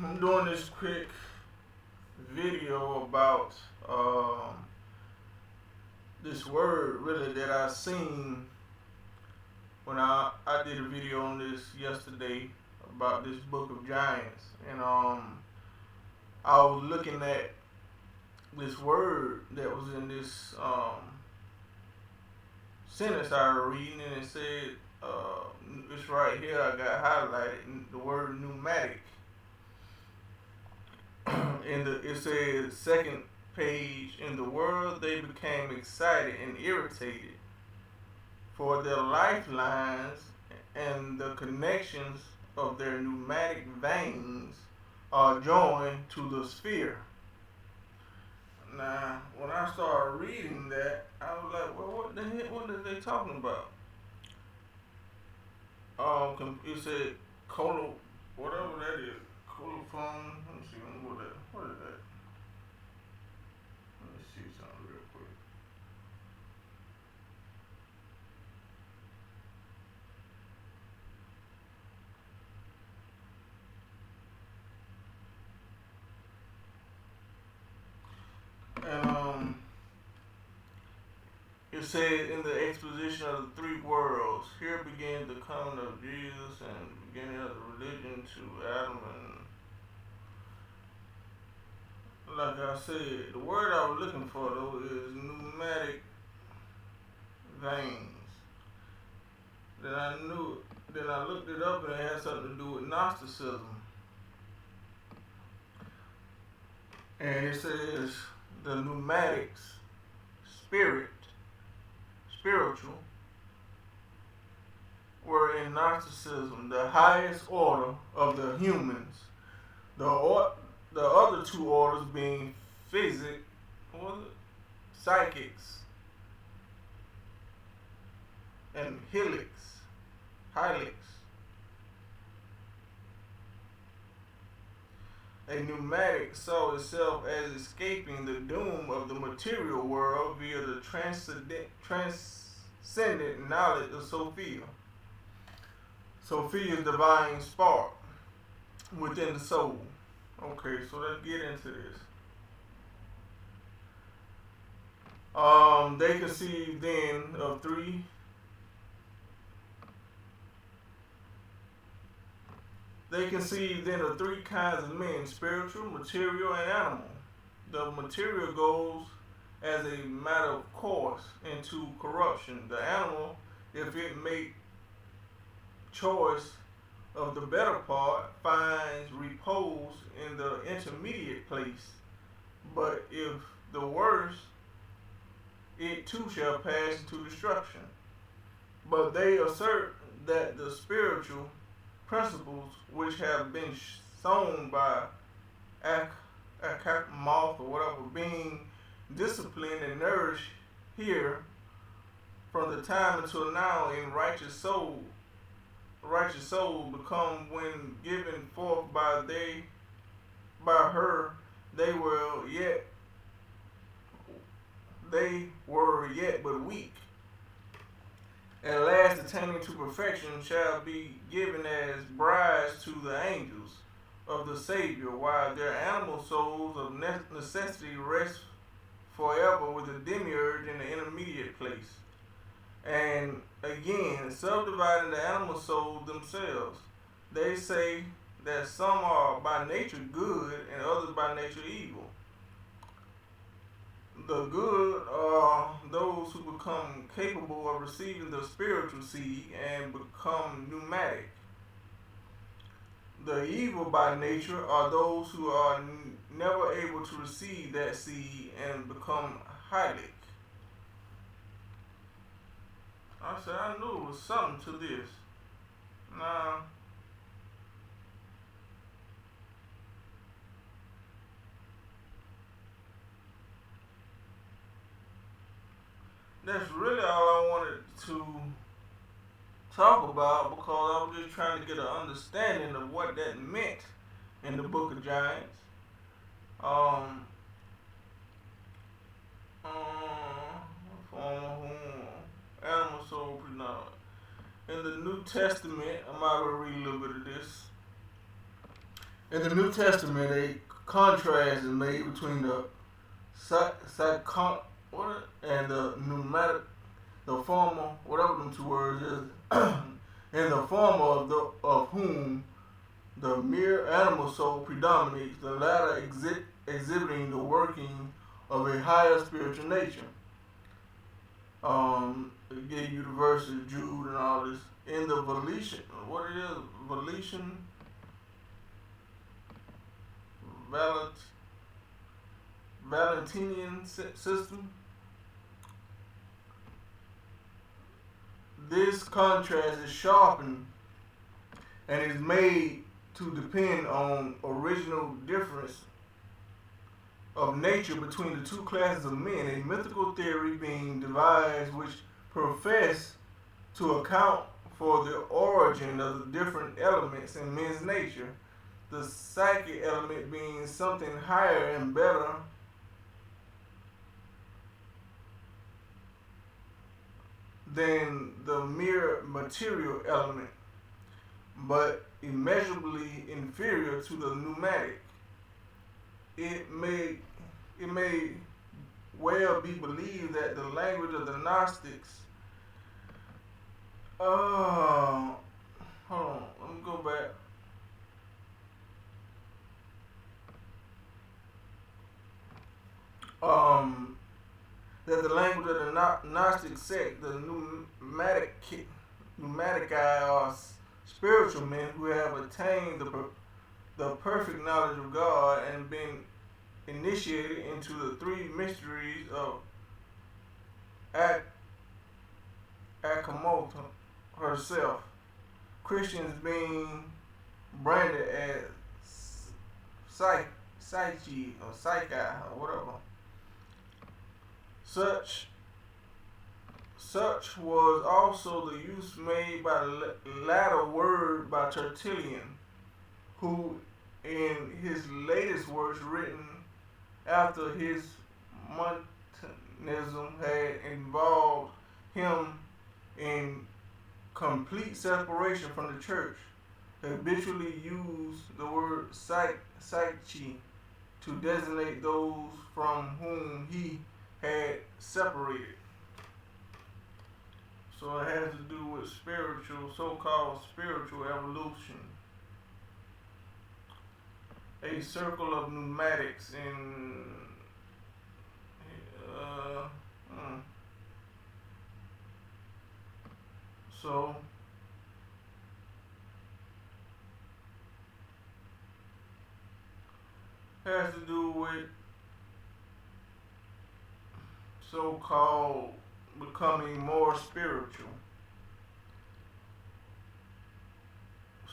I'm doing this quick video about this word really that I seen when I did a video on this yesterday about this book of giants, and I was looking at this word that was in this sentence I was reading, and it said it's right here. I got highlighted the word pneumatic. It says second page, in the world they became excited and irritated, for their lifelines and the connections of their pneumatic veins are joined to the sphere. Now, when I started reading that, I was like, well, what the heck, what are they talking about? It said whatever that is, colophone. Let me see, what is that? Let me see something real quick. And it said in the exposition of the three worlds, here began the coming of Jesus and the beginning of the religion to Adam. And like I said, the word I was looking for though is pneumatic veins. Then I looked it up, and it had something to do with Gnosticism. And it says the pneumatics, spiritual, were in Gnosticism the highest order of the humans. The other two orders being psychics, and helix. A pneumatic saw itself as escaping the doom of the material world via the transcendent knowledge of Sophia. Sophia's divine spark within the soul. Okay, so let's get into this. They conceived then of three kinds of men: spiritual, material, and animal. The material goes as a matter of course into corruption. The animal, if it make choice of the better part, finds repose in the intermediate place. But if the worse, it too shall pass into destruction. But they assert that the spiritual principles which have been sown by moth or whatever, being disciplined and nourished here from the time until now in righteous soul become, when given forth by her, they were yet but weak. At last attaining to perfection shall be given as brides to the angels of the Savior, while their animal souls of necessity rest forever with the demiurge in the intermediate place. And again, subdividing the animal souls themselves, they say that some are by nature good and others by nature evil. The good are those who become capable of receiving the spiritual seed and become pneumatic. The evil by nature are those who are never able to receive that seed and become hylic. I said, I knew it was something to this. Now, that's really all I wanted to talk about, because I was just trying to get an understanding of what that meant in the book of Giants. Animal soul, in the New Testament, I'm going to read a little bit of this. In the New Testament, a contrast is made between the and the pneumatic, the former, whatever them two words is, and the former of whom the mere animal soul predominates, the latter exhibiting the working of a higher spiritual nature. It gave you the verses, Jude and all this. In the Valentinian system, this contrast is sharpened and is made to depend on original difference of nature between the two classes of men, a mythical theory being devised which profess to account for the origin of the different elements in men's nature, the psychic element being something higher and better than the mere material element, but immeasurably inferior to the pneumatic. It may well be believed that the language of the Gnostics, hold on, let me go back. That the language of the Gnostic sect, the pneumatic are spiritual men who have attained the perfect knowledge of God and been initiated into the three mysteries of Akhmota herself. Christians being branded as Psyche or Psyche or whatever. Such was also the use made by the latter word by Tertullian, who in his latest works written after his Montanism had involved him in complete separation from the church, habitually used the word psyche to designate those from whom he had separated. So it has to do with so-called spiritual evolution. A circle of pneumatics in so has to do with so-called becoming more spiritual.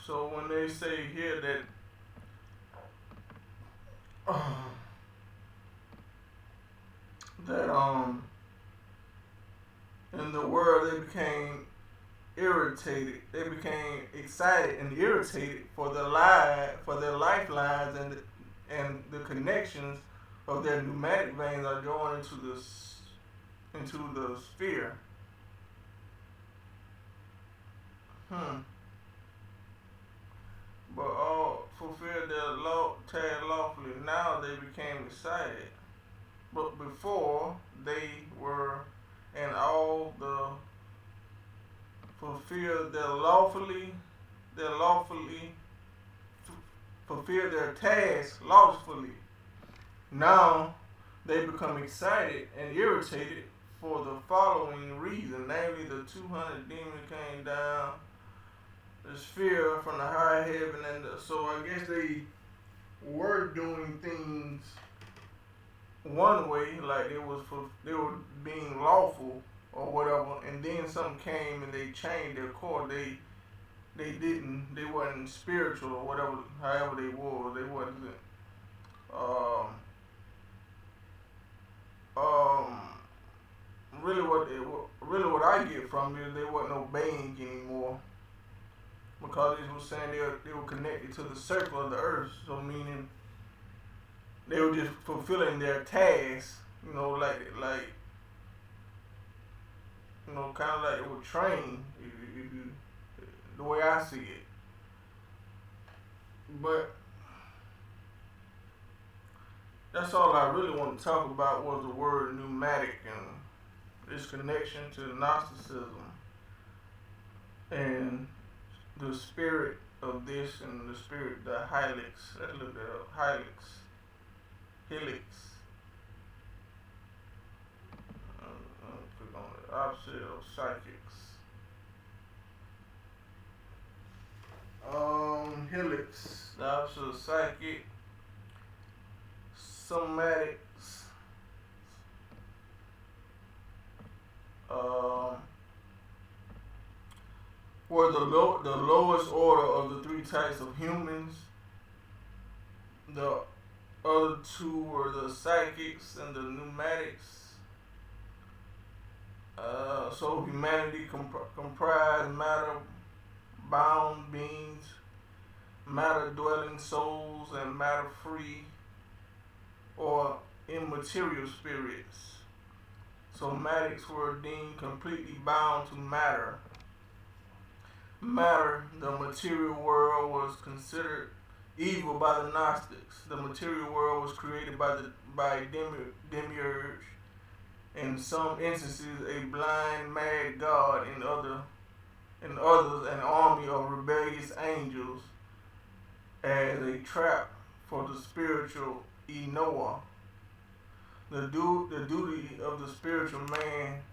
So when they say here that in the world they became irritated, they became excited and irritated for their lifelines and the connections of their pneumatic veins are going into the sphere. But all fulfilled their task lawfully. Now they became excited. But before they were, and all the fulfilled fulfill their task lawfully. Now they become excited and irritated for the following reason, namely the 200 demons came down the sphere from the high heaven, and so I guess they were doing things one way, like they were being lawful or whatever, and then something came and they changed their course. They wasn't spiritual or whatever, however they were. They wasn't really what I get from it is they wasn't obeying anymore, because they were saying they were connected to the circle of the earth, so meaning they were just fulfilling their tasks, like kind of like they were trained, the way I see it. But that's all I really want to talk about was the word pneumatic and its connection to Gnosticism and the spirit of this and the spirit, the helix. Let's look that up. Helix. Click on the opposite of psychics. Helix, the opposite of psychic. Somatics. Were the lowest order of the three types of humans. The other two were the psychics and the pneumatics. So humanity comprised matter-bound beings, matter-dwelling souls, and matter-free or immaterial spirits. Somatics were deemed completely bound to matter. Matter, the material world, was considered evil by the Gnostics. The material world was created by demiurge. In some instances, a blind, mad god. In others, an army of rebellious angels as a trap for the spiritual Enoa. The duty of the spiritual man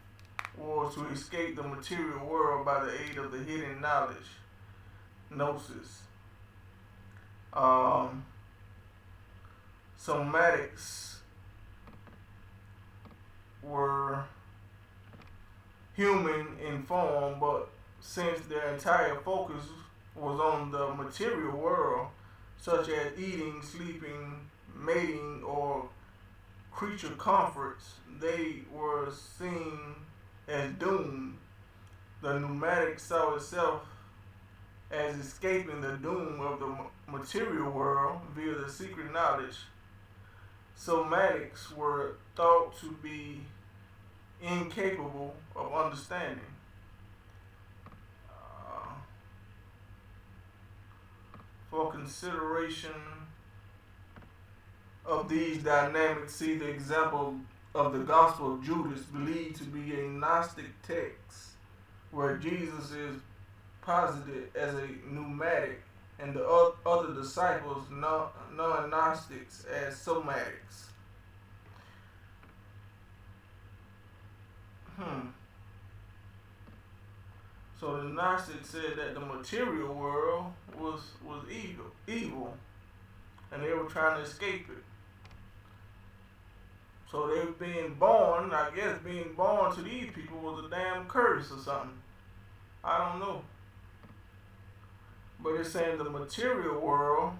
was to escape the material world by the aid of the hidden knowledge, Gnosis. Somatics were human in form, but since their entire focus was on the material world, such as eating, sleeping, mating, or creature comforts, they were seen as doomed. The pneumatic saw itself as escaping the doom of the material world via the secret knowledge. Somatics were thought to be incapable of understanding. For consideration of these dynamics, see the example of the Gospel of Judas, believed to be a Gnostic text, where Jesus is posited as a pneumatic and the other disciples, non-Gnostics, as somatics. So the Gnostics said that the material world was evil, and they were trying to escape it. So they were being born, I guess being born to these people was a damn curse or something. I don't know. But it's saying the material world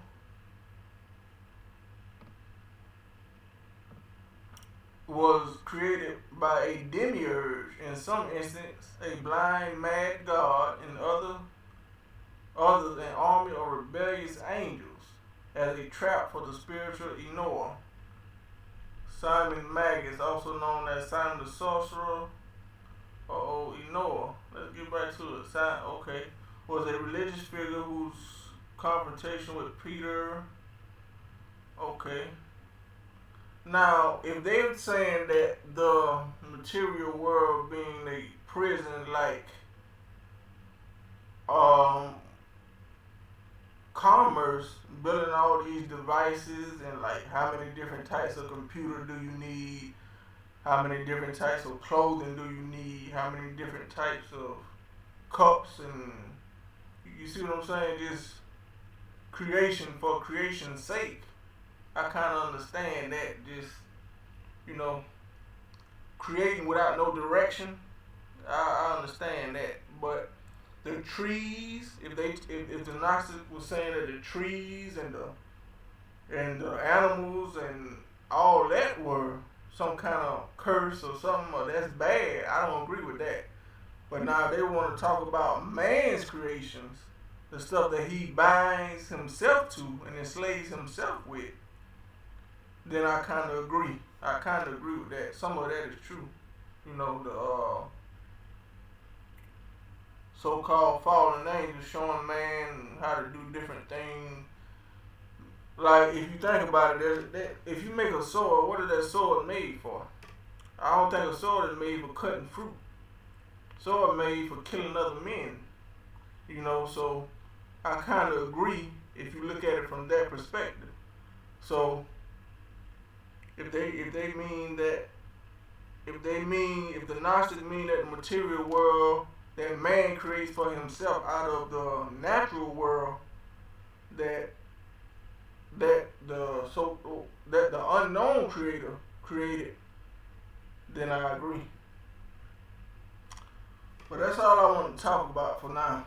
was created by a demiurge, in some instance, a blind, mad god, and others an army of rebellious angels, as a trap for the spiritual Enoa. Simon Magus, also known as Simon the Sorcerer, Enoa. Let's get back to it. Okay, was a religious figure whose confrontation with Peter. Okay. Now, if they're saying that the material world being a prison, like commerce, building all these devices, and like how many different types of computer do you need, how many different types of clothing do you need, how many different types of cups, and you see what I'm saying, just creation for creation's sake. I kind of understand that, just, creating without no direction. I understand that, but the trees, if the Gnostics was saying that the trees and the animals and all that were some kind of curse or something, or that's bad, I don't agree with that. But now they want to talk about man's creations, the stuff that he binds himself to and enslaves himself with. Then I kind of agree. I kind of agree with that. Some of that is true. The so-called fallen angels showing man how to do different things, Like, if you think about it, if you make a sword, what is that sword made for? I don't think a sword is made for cutting fruit. Sword made for killing other men. You know, so I kind of agree if you look at it from that perspective. So if they mean that if the Gnostics mean that the material world that man creates for himself out of the natural world, that that the unknown creator created, then I agree. But that's all I want to talk about for now.